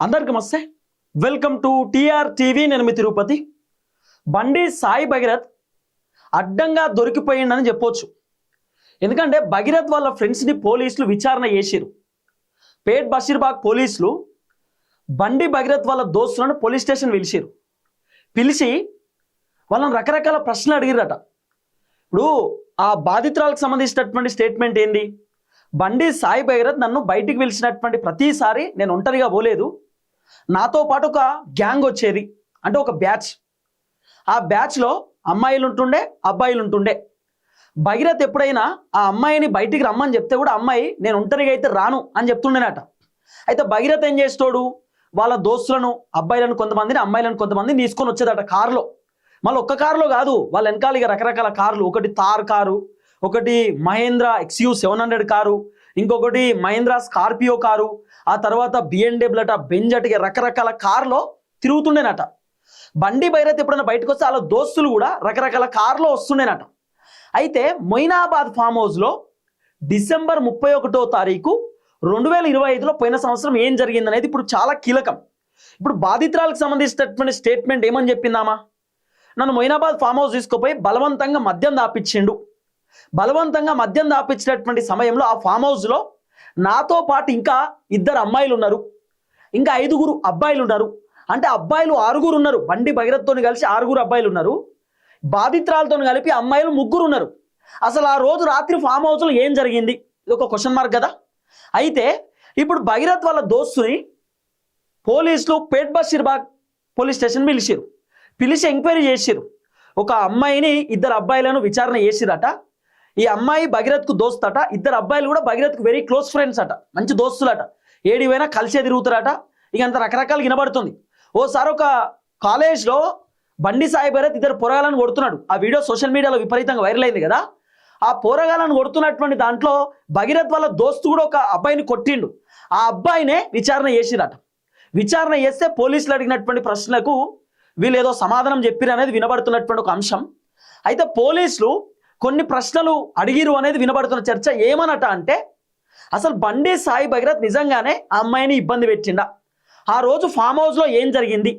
అందరికి నమస్తే. Welcome to TR TV. నేను మీ తిరుపతి. బండి సాయి భగీరథ్ అడ్డంగా దొరికిపోయిందని చెప్పొచ్చు. ఎందుకంటే భగీరథ్ వాళ్ళ ఫ్రెండ్స్ని పోలీసులు విచారణ చేసిరు. పేట్ బషీర్బాగ్ పోలీసులు బండి భగీరథ్ వాళ్ళ దోస్తులను పోలీస్ స్టేషన్ పిలిచి వాళ్ళని రకరకాల ప్రశ్నలు అడిగిరట. ఇప్పుడు ఆ బాధితురాలకు సంబంధించినటువంటి స్టేట్మెంట్ ఏంది? బండి సాయి భగీరథ్ నన్ను బయటికి పిలిచినటువంటి ప్రతిసారి నేను ఒంటరిగా పోలేదు, నాతో పాటు ఒక గ్యాంగ్ వచ్చేది, అంటే ఒక బ్యాచ్. ఆ బ్యాచ్లో అమ్మాయిలు ఉంటుండే, అబ్బాయిలు ఉంటుండే. భగీరథ్ ఎప్పుడైనా ఆ అమ్మాయిని బయటికి రమ్మని చెప్తే కూడా అమ్మాయి నేను ఒంటరిగా అయితే రాను అని చెప్తుండేనట. అయితే భగీరథ్ ఏం చేస్తాడు, వాళ్ళ దోస్తులను అబ్బాయిలను కొంతమందిని అమ్మాయిలను కొంతమందిని తీసుకొని వచ్చేదట కారులో. మళ్ళీ ఒక్క కారులో కాదు, వాళ్ళ వెనకాల ఇక రకరకాల కార్లు, ఒకటి థార్ కారు, ఒకటి మహేంద్ర XU 700 కారు, ఇంకొకటి మహేంద్ర స్కార్పియో కారు, ఆ తర్వాత BMW అట, బెంజ్ అట, రకరకాల కార్లో తిరుగుతుండేనట. బండి భగీరథ్ ఎప్పుడైనా బయటకు వస్తే వాళ్ళ దోస్తులు కూడా రకరకాల కార్లో వస్తుండేనట. అయితే మొయినాబాద్ ఫామ్ హౌస్లో డిసెంబర్ 31వ తారీఖు 2025లో పోయిన సంవత్సరం ఏం జరిగింది అనేది ఇప్పుడు చాలా కీలకం. ఇప్పుడు బాధితురాలకు సంబంధించినటువంటి స్టేట్మెంట్ ఏమని చెప్పిందామా? నన్ను మొయినాబాద్ ఫామ్ హౌస్ తీసుకుపోయి బలవంతంగా మద్యం దాపించిండు. బలవంతంగా మద్యం దాపించినటువంటి సమయంలో ఆ ఫామ్ హౌస్లో నాతో పాటు ఇంకా 2 అమ్మాయిలు ఉన్నారు, ఇంకా 5 అబ్బాయిలు ఉన్నారు. అంటే అబ్బాయిలు 6 ఉన్నారు. బండి భగీరథ్తో కలిసి 6 అబ్బాయిలు ఉన్నారు. బాధితురాలతో కలిపి అమ్మాయిలు 3 ఉన్నారు. అసలు ఆ రోజు రాత్రి ఫామ్ హౌస్లో ఏం జరిగింది? ఇది ఒక క్వశ్చన్ మార్క్ కదా. అయితే ఇప్పుడు భగీరథ్ వాళ్ళ దోస్తుని పోలీసులు పేట్ బషీర్బాగ్ పోలీస్ స్టేషన్ పిలిచి ఎంక్వైరీ చేసిరు. ఒక అమ్మాయిని 2 అబ్బాయిలను విచారణ చేసిరట. ఈ అమ్మాయి భగీరథ్కు దోస్తట, 2 అబ్బాయిలు కూడా భగీరథ్కు వెరీ క్లోజ్ ఫ్రెండ్స్ అట, మంచి దోస్తులట, ఏడివైనా కలిసే తిరుగుతారట. ఇక అంత రకరకాలు వినబడుతుంది. ఓసారి ఒక కాలేజ్లో బండి సాయి భగీరథ్ 2 పోరగాలను కొడుతున్నాడు. ఆ వీడియో సోషల్ మీడియాలో విపరీతంగా వైరల్ అయింది కదా. ఆ పోరగాలను కొడుతున్నటువంటి దాంట్లో భగీరథ్ వాళ్ళ దోస్తు కూడా ఒక అబ్బాయిని కొట్టిండు. ఆ అబ్బాయినే విచారణ చేసిరట. విచారణ చేస్తే పోలీసులు అడిగినటువంటి ప్రశ్నలకు వీళ్ళు ఏదో సమాధానం చెప్పిరు అనేది వినబడుతున్నటువంటి ఒక అంశం. అయితే పోలీసులు కొన్ని ప్రశ్నలు అడిగిరు అనేది వినబడుతున్న చర్చ. ఏమనట అంటే, అసలు బండి సాయి భగీరథ్ నిజంగానే ఆ అమ్మాయిని ఇబ్బంది పెట్టిండా? ఆ రోజు ఫామ్ హౌస్లో ఏం జరిగింది?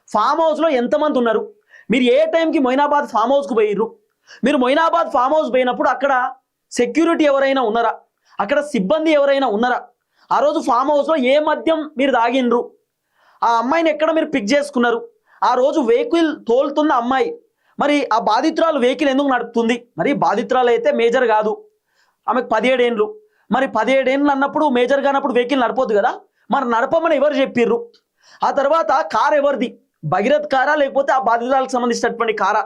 ఫామ్ హౌస్లో ఎంతమంది ఉన్నారు? మీరు ఏ టైంకి మొయినాబాద్ ఫామ్ హౌస్కు పోయిర్రు? మీరు మొయినాబాద్ ఫామ్ హౌస్ పోయినప్పుడు అక్కడ సెక్యూరిటీ ఎవరైనా ఉన్నారా? అక్కడ సిబ్బంది ఎవరైనా ఉన్నారా? ఆ రోజు ఫామ్ హౌస్లో ఏ మద్యం మీరు తాగిండ్రు? ఆ అమ్మాయిని ఎక్కడ మీరు పిక్ చేసుకున్నారు? ఆ రోజు వెహికల్ తోలుతున్న అమ్మాయి మరి ఆ బాధితురాలు వెహికల్ ఎందుకు నడుపుతుంది? మరి బాధితురాలు అయితే మేజర్ కాదు, ఆమెకు 17 ఏండ్లు. మరి 17 ఏండ్లు అన్నప్పుడు మేజర్ కానప్పుడు వెహికల్ నడపొద్దు కదా. మరి నడపమని ఎవరు చెప్పిర్రు? ఆ తర్వాత కార్ ఎవరిది? భగీరథ్ కారా లేకపోతే ఆ బాధితురాలకు సంబంధించినటువంటి కారా?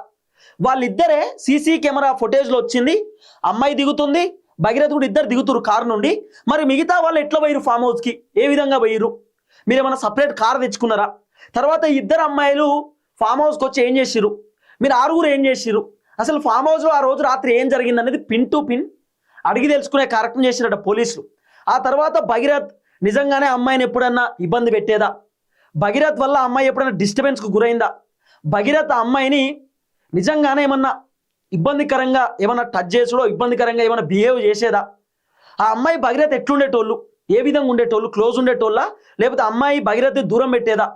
వాళ్ళిద్దరే సీసీ కెమెరా ఫుటేజ్లో వచ్చింది. అమ్మాయి దిగుతుంది, భగీరథ్ కూడా, ఇద్దరు దిగుతురు కారు నుండి. మరి మిగతా వాళ్ళు ఎట్లా పోయిరు ఫామ్ హౌస్కి? ఏ విధంగా పోయిరు? మీరు ఏమైనా సపరేట్ కార్ తెచ్చుకున్నారా? తర్వాత 2 అమ్మాయిలు ఫామ్ హౌస్కి వచ్చి ఏం చేసిరు? మీరు 6 ఏం చేసిరు? అసలు ఫామ్ హౌస్లో ఆ రోజు రాత్రి ఏం జరిగింది అనేది పిన్ టు పిన్ అడిగి తెలుసుకునే కార్యక్రమం చేసిరట పోలీసులు. ఆ తర్వాత భగీరథ్ నిజంగానే అమ్మాయిని ఎప్పుడన్నా ఇబ్బంది పెట్టేదా? భగీరథ్ వల్ల అమ్మాయి ఎప్పుడైనా డిస్టర్బెన్స్కు గురైందా? భగీరథ్ ఆ అమ్మాయిని నిజంగానే ఏమన్నా ఇబ్బందికరంగా ఏమన్నా టచ్ చేసుడో, ఇబ్బందికరంగా ఏమన్నా బిహేవ్ చేసేదా? ఆ అమ్మాయి భగీరథ్ ఎట్లుండేటోళ్ళు? ఏ విధంగా ఉండేటోళ్ళు? క్లోజ్ ఉండేటోళ్ళ లేకపోతే అమ్మాయి భగీరథ్ దూరం పెట్టేదా?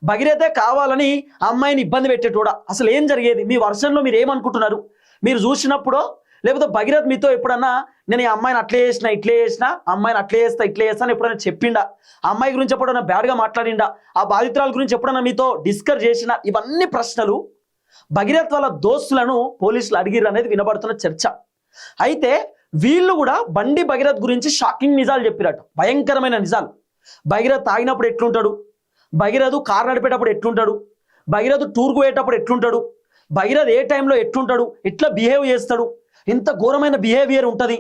భగీరథే కావాలని ఆ అమ్మాయిని ఇబ్బంది పెట్టేటోడా? అసలు ఏం జరిగేది? మీ వర్షన్లో మీరు ఏమనుకుంటున్నారు? మీరు చూసినప్పుడు లేకపోతే భగీరథ్ మీతో ఎప్పుడన్నా నేను ఈ అమ్మాయిని అట్లే చేసిన ఇట్లే చేసిన, అమ్మాయిని అట్లే చేస్తా ఇట్లే చేస్తాను ఎప్పుడైనా చెప్పిండా? ఆ అమ్మాయి గురించి ఎప్పుడైనా బ్యాడ్గా మాట్లాడిండా? ఆ బాధితురాల గురించి ఎప్పుడైనా మీతో డిస్కస్ చేసిన? ఇవన్నీ ప్రశ్నలు భగీరథ్ వాళ్ళ దోస్తులను పోలీసులు అడిగిరు అనేది వినబడుతున్న చర్చ. అయితే వీళ్ళు కూడా బండి భగీరథ్ గురించి షాకింగ్ నిజాలు చెప్పిరట, భయంకరమైన నిజాలు. భగీరథ్ తాగినప్పుడు ఎట్లుంటాడు? భగీరథ్ కారు నడిపేటప్పుడు ఎట్లుంటాడు? భగీరథ్ టూర్కు పోయేటప్పుడు ఎట్లుంటాడు? భగీరథ్ ఏ టైంలో ఎట్లుంటాడు? ఎట్లా బిహేవ్ చేస్తాడు? ఎంత ఘోరమైన బిహేవియర్ ఉంటుంది?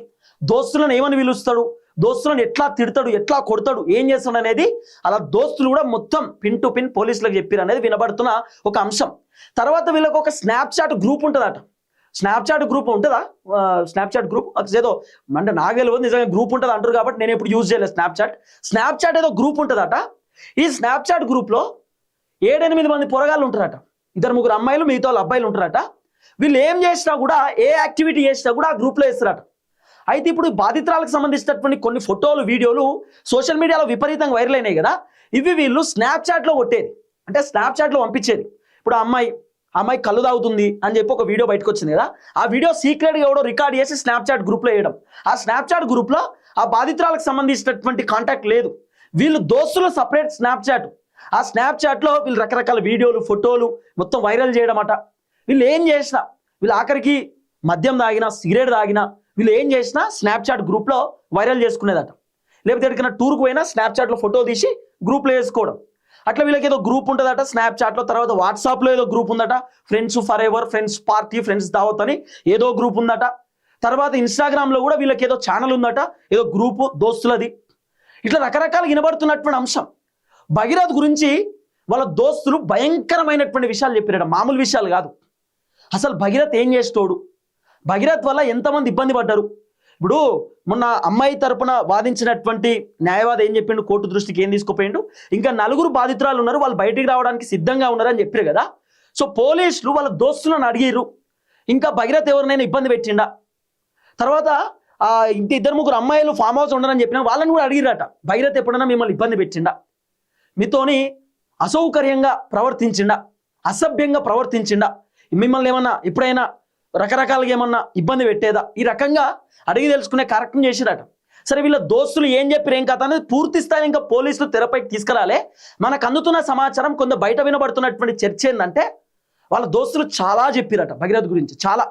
దోస్తులను ఏమని పిలుస్తాడు? దోస్తులను ఎట్లా తిడతాడు? ఎట్లా కొడతాడు? ఏం చేస్తాడు అనేది అలా దోస్తులు కూడా మొత్తం పిన్ టు పిన్ పోలీసులకు చెప్పారు అనేది వినబడుతున్న ఒక అంశం. తర్వాత వీళ్ళకి ఒక స్నాప్చాట్ గ్రూప్ ఉంటుందట. స్నాప్చాట్ గ్రూప్ ఉంటుందా? స్నాప్చాట్ గ్రూప్ ఏదో అంటే నాకు తెలియదు, నిజంగా గ్రూప్ ఉంటుంది అంటారు కాబట్టి నేను ఎప్పుడు యూజ్ చేయలేదు స్నాప్చాట్ ఏదో గ్రూప్ ఉంటుందట. ఈ స్నాప్చాట్ గ్రూప్లో 7-8 మంది పొరగాళ్ళు ఉంటారట. 2-3 అమ్మాయిలు, మిగతా వాళ్ళు అబ్బాయిలు ఉంటారట. వీళ్ళు ఏం చేసినా కూడా, ఏ యాక్టివిటీ చేసినా కూడా ఆ గ్రూప్లో వేస్తారట. అయితే ఇప్పుడు బాధితురాలకు సంబంధించినటువంటి కొన్ని ఫోటోలు, వీడియోలు సోషల్ మీడియాలో విపరీతంగా వైరల్ అయినాయి కదా. ఇవి వీళ్ళు స్నాప్చాట్లో కొట్టేది, అంటే స్నాప్చాట్లో పంపించేది. ఇప్పుడు ఆ అమ్మాయి కళ్ళు తాగుతుంది అని చెప్పి ఒక వీడియో బయటకు వచ్చింది కదా, ఆ వీడియో సీక్రెట్గా ఎవడో రికార్డ్ చేసి స్నాప్చాట్ గ్రూప్లో వేయడం. ఆ స్నాప్చాట్ గ్రూప్లో ఆ బాధితురాలకు సంబంధించినటువంటి కాంటాక్ట్ లేదు, వీళ్ళు దోస్తులు సపరేట్ స్నాప్చాట్. ఆ స్నాప్చాట్లో వీళ్ళు రకరకాల వీడియోలు ఫోటోలు మొత్తం వైరల్ చేయడం అట. వీళ్ళు ఏం చేసినా, వీళ్ళు ఆఖరికి మద్యం తాగినా సిగరెట్ తాగినా వీళ్ళు ఏం చేసినా స్నాప్చాట్ గ్రూప్లో వైరల్ చేసుకునేదట. లేకపోతే ఎక్కడికైనా టూర్కి పోయినా స్నాప్చాట్లో ఫోటో తీసి గ్రూప్లో వేసుకోవడం. అట్లా వీళ్ళకి ఏదో గ్రూప్ ఉంటుందట స్నాప్చాట్లో. తర్వాత వాట్సాప్లో ఏదో గ్రూప్ ఉందట, friends for ever, friends party, friends దావత్ అని ఏదో గ్రూప్ ఉందట. తర్వాత ఇన్స్టాగ్రామ్లో కూడా వీళ్ళకి ఏదో ఛానల్ ఉందట, ఏదో గ్రూపు దోస్తులది. ఇట్లా రకరకాల వినబడుతున్నటువంటి అంశం. భగీరథ్ గురించి వాళ్ళ దోస్తులు భయంకరమైనటువంటి విషయాలు చెప్పారట, మామూలు విషయాలు కాదు. అసలు భగీరథ్ ఏం చేస్తోడు, భగీరథ్ వల్ల ఎంతమంది ఇబ్బంది పడ్డారు. ఇప్పుడు మొన్న అమ్మాయి తరపున వాదించినటువంటి న్యాయవాది ఏం చెప్పిండు, కోర్టు దృష్టికి ఏం తీసుకుపోయిండు, ఇంకా 4 బాధితురాలు ఉన్నారు, వాళ్ళు బయటికి రావడానికి సిద్ధంగా ఉన్నారని చెప్పారు కదా. సో పోలీసులు వాళ్ళ దోస్తులను అడిగిర్రు, ఇంకా భగీరథ్ ఎవరినైనా ఇబ్బంది పెట్టిండా. తర్వాత ఇంక 2-3 అమ్మాయిలు ఫామ్ హౌస్ ఉండరని చెప్పినా వాళ్ళని కూడా అడిగిరట, భగీరథ్ ఎప్పుడైనా మిమ్మల్ని ఇబ్బంది పెట్టిండా, మీతోని అసౌకర్యంగా ప్రవర్తించిండా, అసభ్యంగా ప్రవర్తించిండా, మిమ్మల్ని ఏమన్నా ఎప్పుడైనా రకరకాలుగా ఏమన్నా ఇబ్బంది పెట్టేదా, ఈ రకంగా అడిగి తెలుసుకునే కార్యక్రమం చేసిరట. సరే వీళ్ళ దోస్తులు ఏం చెప్పారు ఏం కథ అనేది పూర్తి స్థాయి ఇంకా పోలీసులు తెరపైకి తీసుకురాలే. మనకు అందుతున్న సమాచారం కొంత బయట వినబడుతున్నటువంటి చర్చ ఏంటంటే, వాళ్ళ దోస్తులు చాలా చెప్పిరట భగీరథ్ గురించి, చాలా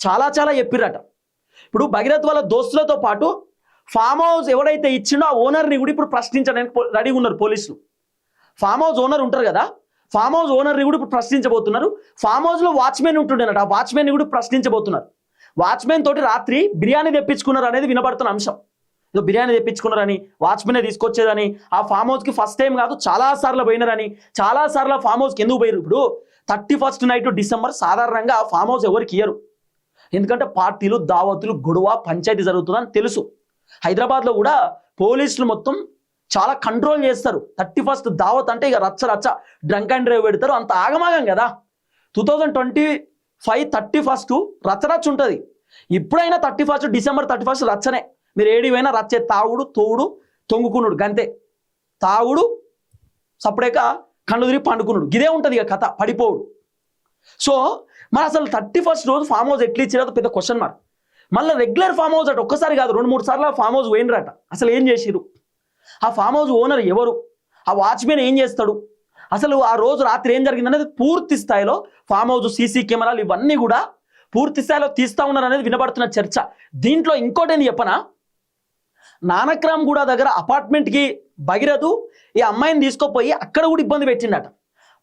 చాలా చాలా చెప్పిరట. ఇప్పుడు భగీరథ్ వాళ్ళ దోస్తులతో పాటు ఫామ్ హౌస్ ఎవడైతే ఇచ్చిండో ఆ ఓనర్ని కూడా ఇప్పుడు ప్రశ్నించడానికి రెడీగా ఉన్నారు పోలీసులు. ఫామ్ హౌస్ ఓనర్ ఉంటారు కదా, ఫామ్ హౌస్ ఓనర్ని కూడా ఇప్పుడు ప్రశ్నించబోతున్నారు. ఫామ్ హౌస్లో వాచ్మెన్ ఉంటుండేనట, ఆ వాచ్మెన్ని కూడా ప్రశ్నించబోతున్నారు. వాచ్మెన్ తోటి రాత్రి బిర్యానీ తెప్పించుకున్నారు అనేది వినబడుతున్న అంశం. ఏదో బిర్యానీ తెప్పించుకున్నారని, వాచ్మెనే తీసుకొచ్చేదని, ఆ ఫామ్ హౌస్కి ఫస్ట్ టైం కాదు చాలా సార్లు పోయినారని, చాలా సార్లు ఫామ్ హౌస్కి ఎందుకు పోయారు. ఇప్పుడు 31st నైట్ డిసెంబర్ సాధారణంగా ఫామ్ హౌస్ ఎవరికి ఇయ్యరు, ఎందుకంటే పార్టీలు దావతులు గొడవ పంచాయతీ జరుగుతుందని తెలుసు. హైదరాబాద్లో కూడా పోలీసులు మొత్తం చాలా కంట్రోల్ చేస్తారు. 31st దావత్ అంటే ఇక రచ్చ రచ్చ, డ్రంక్ అండ్ డ్రైవ్ పెడతారు, అంత ఆగమాగం కదా. 2025 31st రచ్చరచ్చ ఉంటుంది. ఇప్పుడైనా 31st డిసెంబర్ 31st రచ్చనే. మీరు ఏడివైనా రచ్చే, తాగుడు తోడు తొంగుకున్నాడు గంతే, తాగుడు సప్పుడేక కళ్ళు తిరిగి పండుకున్నాడు, ఇదే ఉంటుంది ఇక కథ, పడిపోవుడు. సో మరి అసలు 31st రోజు ఫామ్ హౌస్ ఎట్లా ఇచ్చారో పెద్ద క్వశ్చన్ మార్క్. మళ్ళీ రెగ్యులర్ ఫామ్ హౌస్ అట, ఒక్కసారి కాదు 2-3 సార్లు ఫామ్ హౌస్ పోయినరట. అసలు ఏం చేసిరు, ఆ ఫామ్ హౌస్ ఓనర్ ఎవరు, ఆ వాచ్మెన్ ఏం చేస్తాడు, అసలు ఆ రోజు రాత్రి ఏం జరిగిందనేది పూర్తి స్థాయిలో ఫామ్ హౌస్ సీసీ కెమెరాలు ఇవన్నీ కూడా పూర్తి స్థాయిలో తీస్తూ ఉన్నారు అనేది వినబడుతున్న చర్చ. దీంట్లో ఇంకోటి ఏంది చెప్పనా, నానక్రామ్ గూడ దగ్గర అపార్ట్మెంట్కి భగీరథ్ ఈ అమ్మాయిని తీసుకుపోయి అక్కడ కూడా ఇబ్బంది పెట్టిండట.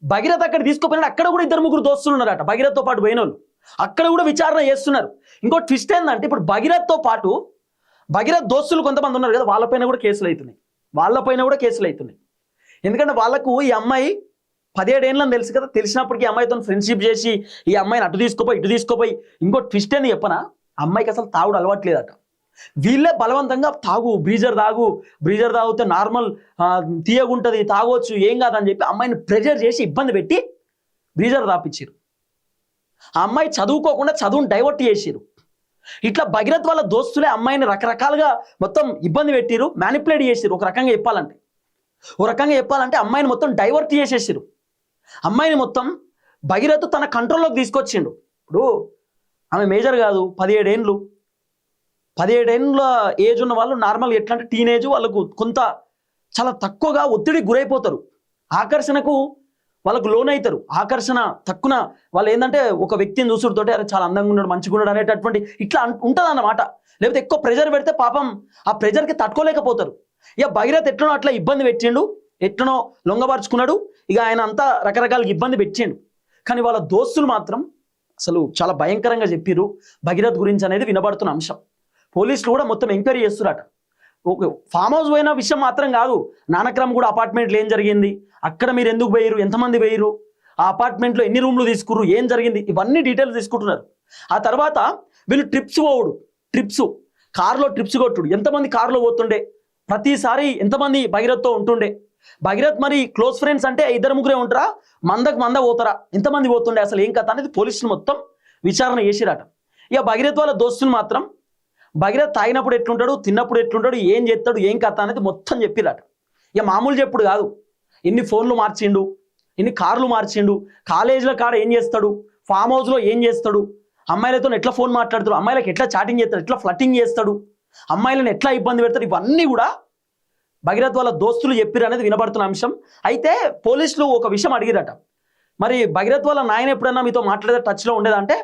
భగీరథ్ అక్కడ తీసుకుపోయినాడు, అక్కడ కూడా 2-3 దోస్తులు ఉన్నారట భగీరథ్తో పాటు పోయిన వాళ్ళు, అక్కడ కూడా విచారణ చేస్తున్నారు. ఇంకో ట్విస్ట్ ఏంటంటే, ఇప్పుడు భగీరథ్తో పాటు భగీరథ్ దోస్తులు కొంతమంది ఉన్నారు కదా, వాళ్ళపైన కూడా కేసులు అవుతున్నాయి. ఎందుకంటే వాళ్ళకు ఈ అమ్మాయి 17 ఏళ్ళని తెలుసు కదా, తెలిసినప్పటికీ ఈ అమ్మాయితో ఫ్రెండ్షిప్ చేసి ఈ అమ్మాయిని అటు తీసుకుపోయి ఇంకో ట్విస్ట్ ఏంది చెప్పనా, అమ్మాయికి అసలు తాగుడు అలవాట్లేదట. వీళ్ళే బలవంతంగా బ్రీజర్ తాగితే నార్మల్ తీయగుంటుంది, తాగొచ్చు, ఏం కాదని చెప్పి అమ్మాయిని ప్రెజర్ చేసి ఇబ్బంది పెట్టి బ్రీజర్ తాపించారు. ఆ అమ్మాయి చదువుకోకుండా చదువుని డైవర్ట్ చేసిరు. ఇట్లా భగీరథ్ వాళ్ళ దోస్తులే అమ్మాయిని రకరకాలుగా మొత్తం ఇబ్బంది పెట్టిరు, మ్యానిపులేట్ చేసిరు. ఒక రకంగా చెప్పాలంటే అమ్మాయిని మొత్తం డైవర్ట్ చేసేసారు. అమ్మాయిని మొత్తం భగీరథ్ తన కంట్రోల్లోకి తీసుకొచ్చిండు. ఇప్పుడు ఆమె మేజర్ కాదు, 17 ఏళ్ళ ఏజ్ ఉన్న వాళ్ళు నార్మల్గా ఎట్లా అంటే టీనేజ్, వాళ్ళకు కొంత చాలా తక్కువగా ఒత్తిడికి గురైపోతారు, ఆకర్షణకు వాళ్ళకు లోన్ అవుతారు. ఆకర్షణ తక్కువ వాళ్ళు ఏంటంటే ఒక వ్యక్తిని చూసుడుతోటి అరే చాలా అందంగా ఉన్నాడు, మంచిగా ఉన్నాడు అనేటటువంటి ఇట్లా ఉంటుంది అన్నమాట. లేకపోతే ఎక్కువ ప్రెజర్ పెడితే పాపం ఆ ప్రెజర్కి తట్టుకోలేకపోతారు. ఇక భగీరథ్ ఎట్లనో అట్లా ఇబ్బంది పెట్టిండు, ఎట్లనో లొంగపరుచుకున్నాడు, ఇక ఆయన అంతా రకరకాలుగా ఇబ్బంది పెట్టిండు. కానీ వాళ్ళ దోస్తులు మాత్రం అసలు చాలా భయంకరంగా చెప్పిరు భగీరథ్ గురించి అనేది వినబడుతున్న అంశం. పోలీసులు కూడా మొత్తం ఎంక్వైరీ చేస్తున్నట. ఓకే, ఫామ్ హౌస్ పోయిన విషయం మాత్రం కాదు, నానక్రమ్ కూడా అపార్ట్మెంట్లో ఏం జరిగింది, అక్కడ మీరు ఎందుకు పోయిరు, ఎంతమంది పోయిరు, ఆ అపార్ట్మెంట్లో ఎన్ని రూమ్లు తీసుకుర్రు, ఏం జరిగింది, ఇవన్నీ డీటెయిల్స్ తీసుకుంటున్నారు. ఆ తర్వాత వీళ్ళు ట్రిప్స్ కారులో ట్రిప్స్ కొట్టుడు, ఎంతమంది కారులో పోతుండే, ప్రతిసారి ఎంతమంది భగీరథ్తో ఉంటుండే, భగీరథ్ మరి క్లోజ్ ఫ్రెండ్స్ అంటే 2-3 ఉంటారా, మంద పోతారా, ఎంతమంది పోతుండే, అసలు ఏం కథ అనేది పోలీసులు మొత్తం విచారణ చేసిరట. ఇక భగీరథ్ వాళ్ళ దోస్తులు మాత్రం భగీరథ్ తాగినప్పుడు ఎట్లుంటాడు, తిన్నప్పుడు ఎట్లుంటాడు, ఏం చేస్తాడు, ఏం కథ అనేది మొత్తం చెప్పిరట. ఇక మామూలు చెప్పుడు కాదు, ఎన్ని ఫోన్లు మార్చిండు, ఎన్ని కార్లు మార్చిండు, కాలేజీల కాడ ఏం చేస్తాడు, ఫామ్ హౌస్లో ఏం చేస్తాడు, అమ్మాయిలతో ఎట్లా ఫోన్ మాట్లాడతాడు, అమ్మాయిలకు ఎట్లా చాటింగ్ చేస్తాడు, ఎట్లా ఫ్లటింగ్ చేస్తాడు, అమ్మాయిలను ఎట్లా ఇబ్బంది పెడతాడు, ఇవన్నీ కూడా భగీరథ్ వాళ్ళ దోస్తులు చెప్పిరు అనేది వినబడుతున్న అంశం. అయితే పోలీసులు ఒక విషయం అడిగిరట, మరి భగీరథ్ వాళ్ళ నాయన ఎప్పుడన్నా మీతో మాట్లాడే టచ్లో ఉండేదంటే,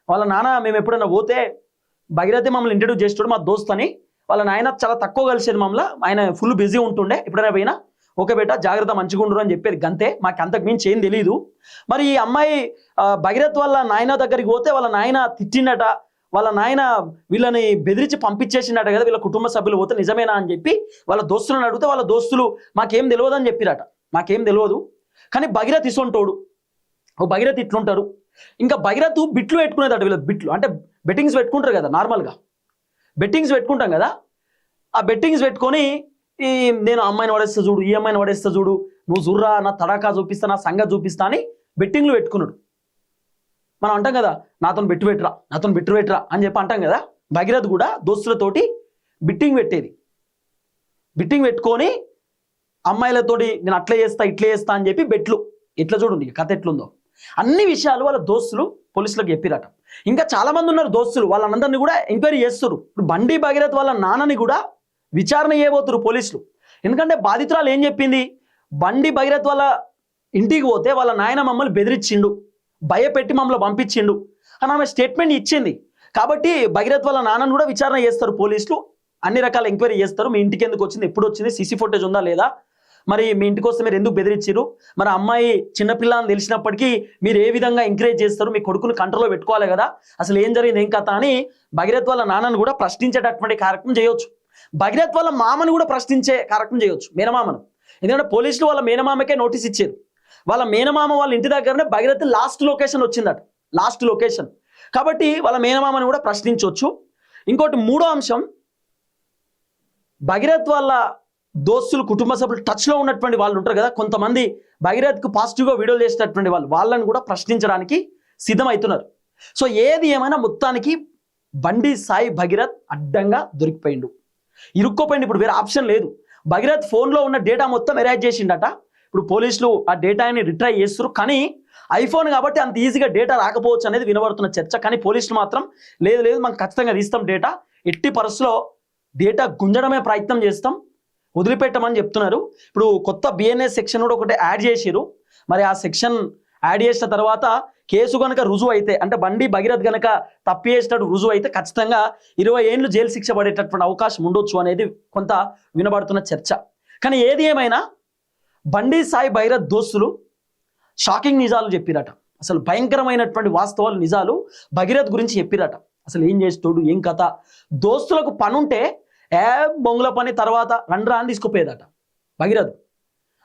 వాళ్ళ నాన్న మేము ఎప్పుడన్నా పోతే భగీరథే మమ్మల్ని ఇంట్రడ్యూస్ చేస్తాడు మా దోస్త్ అని, వాళ్ళ నాయన చాలా తక్కువ కలిసేది మమ్మల్ని, ఆయన ఫుల్ బిజీ ఉంటుండే, ఎప్పుడైనా పోయినా ఓకే బేట జాగ్రత్త మంచిగా ఉండరు అని చెప్పేది గంతే, మాకు అంతకు మించి ఏం తెలియదు. మరి ఈ అమ్మాయి భగీరథ్ వాళ్ళ నాయన దగ్గరికి పోతే వాళ్ళ నాయన తిట్టిండట, వాళ్ళ నాయన వీళ్ళని బెదిరించి పంపించేసిండట కదా, వీళ్ళ కుటుంబ సభ్యులు పోతే నిజమేనా అని చెప్పి వాళ్ళ దోస్తులను అడిగితే వాళ్ళ దోస్తులు మాకేం తెలియదు అని చెప్పిరట, మాకేం తెలియదు కానీ భగీరథ్ ఇసొంటోడు, ఓ భగీరథ్ ఇట్లుంటారు. ఇంకా భగీరథ్ బిట్లు పెట్టుకునేదట, వీళ్ళ బిట్లు అంటే బెట్టింగ్స్ పెట్టుకుంటారు కదా, నార్మల్గా బెట్టింగ్స్ పెట్టుకుంటాం కదా, ఆ బెట్టింగ్స్ పెట్టుకొని ఈ నేను అమ్మాయిని పడేస్తా చూడు, ఈ అమ్మాయిని పడేస్తా చూడు, నువ్వు జుర్రా నా తడాకా చూపిస్తా, నా సంగతి చూపిస్తా అని బెట్టింగ్లు పెట్టుకున్నాడు. మనం అంటాం కదా నాతో బెట్టు పెట్టరా అని చెప్పి అంటాం కదా, భగీరథ్ కూడా దోస్తులతోటి బిట్టింగ్ పెట్టేది, బిట్టింగ్ పెట్టుకొని అమ్మాయిలతోటి నేను అట్లా చేస్తా ఇట్లా చేస్తా అని చెప్పి బెట్లు, ఎట్లా చూడండి కథ ఎట్లుందో అన్ని విషయాలు వాళ్ళ దోస్తులు పోలీసులకు చెప్పిరట. ఇంకా చాలా మంది ఉన్నారు దోస్తులు, వాళ్ళందరినీ కూడా ఎంక్వైరీ చేస్తారు. ఇప్పుడు బండి భగీరథ్ వాళ్ళ నాన్నని కూడా విచారణ చేయబోతున్నారు పోలీసులు. ఎందుకంటే బాధితురాలు ఏం చెప్పింది, బండి భగీరథ్ వాళ్ళ ఇంటికి పోతే వాళ్ళ నాయన మమ్మల్ని బెదిరించిండు, భయపెట్టి మమ్మల్ని పంపించిండు అని ఆమె స్టేట్మెంట్ ఇచ్చింది. కాబట్టి భగీరథ్ వాళ్ళ నాన్నను కూడా విచారణ చేస్తారు పోలీసులు, అన్ని రకాల ఎంక్వైరీ చేస్తారు. మీ ఇంటికి ఎందుకు వచ్చింది, ఎప్పుడు వచ్చింది, సీసీ ఫుటేజ్ ఉందా లేదా, మరి మీ ఇంటికి వస్తే మీరు ఎందుకు బెదిరించారు, మరి అమ్మాయి చిన్నపిల్ల అని తెలిసినప్పటికీ మీరు ఏ విధంగా ఎంకరేజ్ చేస్తారు, మీ కొడుకుని కంట్రోల్లో పెట్టుకోవాలి కదా, అసలు ఏం జరిగింది ఏం కథ అని భగీరథ్ వాళ్ళ నాన్నను కూడా ప్రశ్నించేటటువంటి కార్యక్రమం చేయొచ్చు. భగీరథ్ వాళ్ళ మామను కూడా ప్రశ్నించే కార్యక్రమం చేయొచ్చు, మేనమామను. ఎందుకంటే పోలీసులు వాళ్ళ మేనమామకే నోటీస్ ఇచ్చారు. వాళ్ళ మేనమామ వాళ్ళ ఇంటి దగ్గరనే భగీరథ్ లాస్ట్ లొకేషన్ వచ్చిందట, లాస్ట్ లొకేషన్. కాబట్టి వాళ్ళ మేనమామను కూడా ప్రశ్నించవచ్చు. ఇంకోటి మూడో అంశం, భగీరథ్ వాళ్ళ దోస్తులు కుటుంబ సభ్యులు టచ్లో ఉన్నటువంటి వాళ్ళు ఉంటారు కదా, కొంతమంది భగీరథ్కు పాజిటివ్గా వీడియోలు చేసేటటువంటి వాళ్ళని కూడా ప్రశ్నించడానికి సిద్ధమవుతున్నారు. సో ఏది ఏమైనా మొత్తానికి బండి సాయి భగీరథ్ అడ్డంగా దొరికిపోయిండు, ఇరుక్కోపోయింది. ఇప్పుడు వేరే ఆప్షన్ లేదు. భగీరథ్ ఫోన్లో ఉన్న డేటా మొత్తం ఎరేజ్ చేసిండట. ఇప్పుడు పోలీసులు ఆ డేటాని రిట్రైవ్ చేస్తారు, కానీ ఐఫోన్ కాబట్టి అంత ఈజీగా డేటా రాకపోవచ్చు అనేది వినబడుతున్న చర్చ. కానీ పోలీసులు మాత్రం లేదు మనం ఖచ్చితంగా తీస్తాం డేటా, ఎట్టి పరిస్థితిలో డేటా గుంజడమే ప్రయత్నం చేస్తాం, వదిలిపెట్టమని చెప్తున్నారు. ఇప్పుడు కొత్త బిఎన్ఎస్ సెక్షన్ కూడా ఒకటి యాడ్ చేసిరు. మరి ఆ సెక్షన్ యాడ్ చేసిన తర్వాత కేసు కనుక రుజువు అయితే, అంటే బండి భగీరథ్ కనుక తప్పి చేసినట్టు రుజువు అయితే ఖచ్చితంగా 20 ఏళ్ళు జైలు శిక్ష పడేటటువంటి అవకాశం ఉండొచ్చు అనేది కొంత వినబడుతున్న చర్చ. కానీ ఏది ఏమైనా బండి సాయి భగీరథ్ దోస్తులు షాకింగ్ నిజాలు చెప్పిరట, అసలు భయంకరమైనటువంటి వాస్తవాలు నిజాలు భగీరథ్ గురించి చెప్పిరట. అసలు ఏం చేస్తాడు ఏం కథ, దోస్తులకు పనుంటే బొంగుల పని తర్వాత రండ్రా అని తీసుకుపోయేదట భగీరథ్.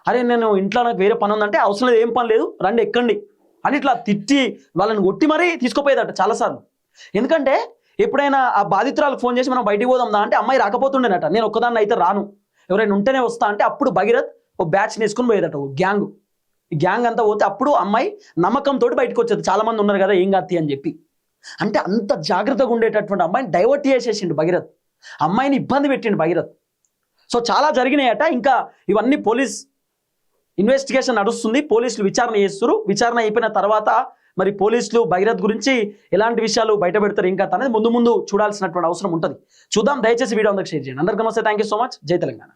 అరే నేను ఇంట్లో నాకు వేరే పని ఉందంటే అవసరం లేదు, ఏం పని లేదు, రండి ఎక్కండి అని ఇట్లా తిట్టి వాళ్ళని కొట్టి మరీ తీసుకుపోయేదట చాలాసార్లు. ఎందుకంటే ఎప్పుడైనా ఆ బాధితురాలకు ఫోన్ చేసి మనం బయటికి పోదాందా అంటే అమ్మాయి రాకపోతుండేనట, నేను ఒక్కదాన్ని అయితే రాను, ఎవరైనా ఉంటేనే వస్తా అంటే అప్పుడు భగీరథ్ ఓ బ్యాచ్ వేసుకుని పోయేదట, ఓ గ్యాంగ్. ఈ గ్యాంగ్ అంతా పోతే అప్పుడు అమ్మాయి నమ్మకంతో బయటకు వచ్చేది, చాలా మంది ఉన్నారు కదా ఏం కాదు అని చెప్పి. అంటే అంత జాగ్రత్తగా ఉండేటటువంటి అమ్మాయిని డైవర్ట్ చేసేసిండు భగీరథ్, అమ్మాయిని ఇబ్బంది పెట్టిండు భగీరథ్. సో చాలా జరిగినాయట. ఇంకా ఇవన్నీ పోలీస్ ఇన్వెస్టిగేషన్ నడుస్తుంది, పోలీసులు విచారణ చేస్తారు. విచారణ అయిపోయిన తర్వాత మరి పోలీసులు భగీరథ్ గురించి ఎలాంటి విషయాలు బయట పెడతారు ఇంకా అనేది ముందు చూడాల్సినటువంటి అవసరం ఉంటుంది. చూద్దాం. దయచేసి వీడియో అందరికి షేర్ చేయండి. అందరికీ నమస్తే, థ్యాంక్ యూ సో మచ్. జై తెలంగాణ.